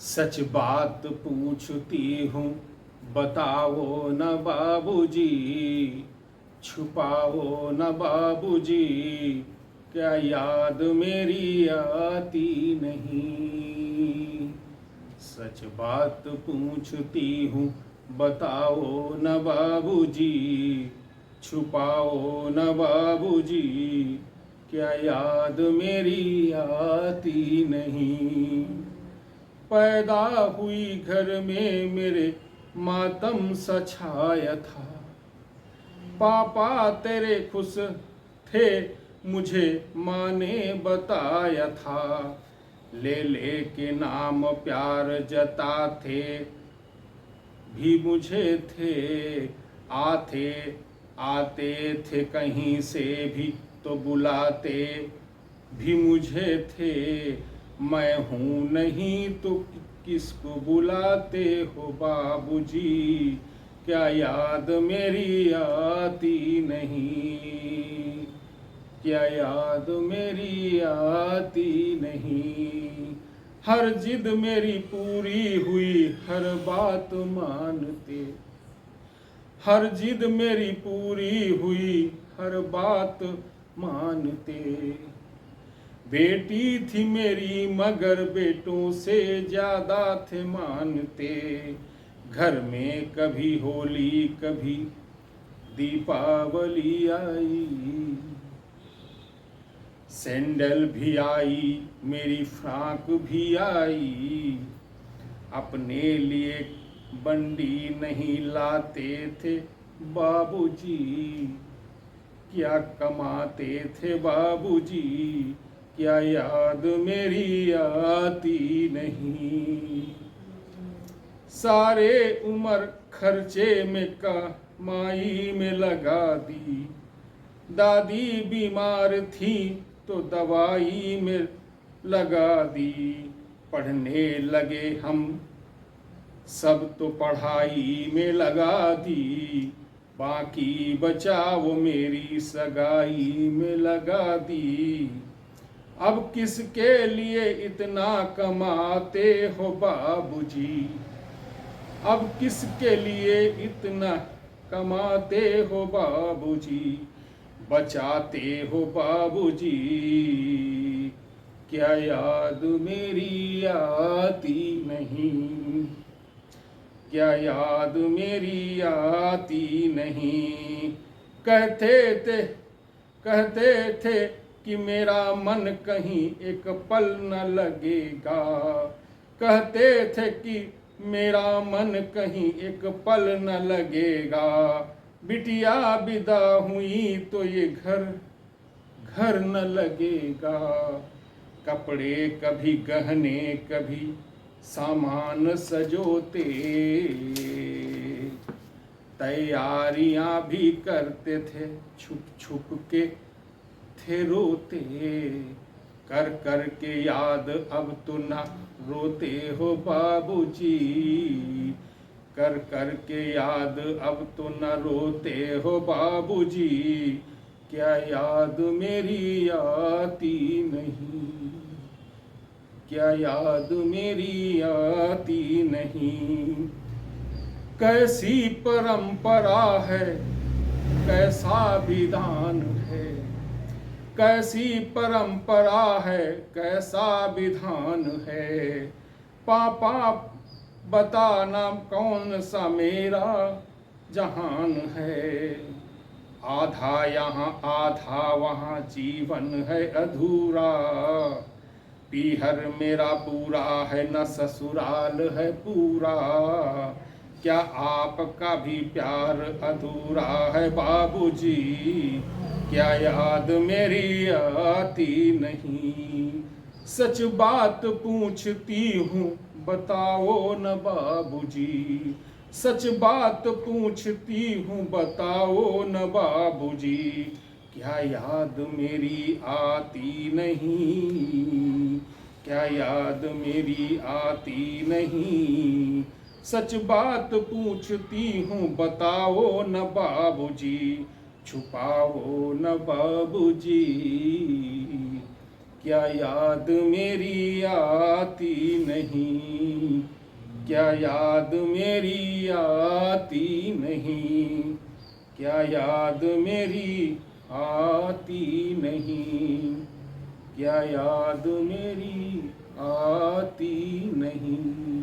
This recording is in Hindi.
सच बात पूछती हूँ बताओ न बाबूजी, छुपाओ न बाबूजी, क्या याद मेरी आती नहीं। सच बात पूछती हूँ बताओ न बाबूजी, छुपाओ न बाबूजी, क्या याद मेरी आती नहीं। पैदा हुई घर में मेरे मातम सा छाया था, पापा तेरे खुश थे मुझे माँ ने बताया था। ले ले के नाम प्यार जताते भी मुझे थे, आते थे कहीं से भी तो बुलाते भी मुझे थे। मैं हूँ नहीं तो किसको बुलाते हो बाबूजी, क्या याद मेरी आती नहीं, क्या याद मेरी आती नहीं। हर जिद मेरी पूरी हुई हर बात मानते, हर जिद मेरी पूरी हुई हर बात मानते। बेटी थी मेरी मगर बेटों से ज्यादा थे मानते। घर में कभी होली कभी दीपावली आई, सैंडल भी आई मेरी फ्राक भी आई। अपने लिए बंडी नहीं लाते थे बाबूजी, क्या कमाते थे बाबूजी, क्या याद मेरी आती नहीं। सारे उम्र खर्चे में कमाई में लगा दी, दादी बीमार थी तो दवाई में लगा दी। पढ़ने लगे हम सब तो पढ़ाई में लगा दी, बाकी बचा वो मेरी सगाई में लगा दी। अब किसके लिए इतना कमाते हो बाबूजी, अब किसके लिए इतना कमाते हो बाबूजी, बचाते हो बाबूजी, क्या याद मेरी आती नहीं, क्या याद मेरी आती नहीं। कहते थे कि मेरा मन कहीं एक पल न लगेगा, कहते थे कि मेरा मन कहीं एक पल न लगेगा। बिटिया विदा हुई तो ये घर न लगेगा। कपड़े कभी गहने कभी सामान सजोते, तैयारियां भी करते थे छुप छुप के थे रोते। कर के याद अब तो ना रोते हो बाबूजी, कर के याद अब तो न रोते हो बाबूजी, क्या याद मेरी आती नहीं, क्या याद मेरी आती नहीं। कैसी परंपरा है कैसा विधान है, कैसी परंपरा है कैसा विधान है। पापा बताना कौन सा मेरा जहान है। आधा यहाँ आधा वहाँ जीवन है अधूरा, पीहर मेरा पूरा है न ससुराल है पूरा। क्या आपका भी प्यार अधूरा है बाबूजी, क्या याद मेरी आती नहीं। सच बात पूछती हूँ बताओ न बाबूजी, सच बात पूछती हूँ बताओ न बाबूजी, क्या याद मेरी आती नहीं, क्या याद मेरी आती नहीं। सच बात पूछती हूँ बताओ न बाबूजी, छुपाओ न बाबूजी, क्या याद मेरी आती नहीं, क्या याद मेरी आती नहीं, क्या याद मेरी आती नहीं, क्या याद मेरी आती नहीं।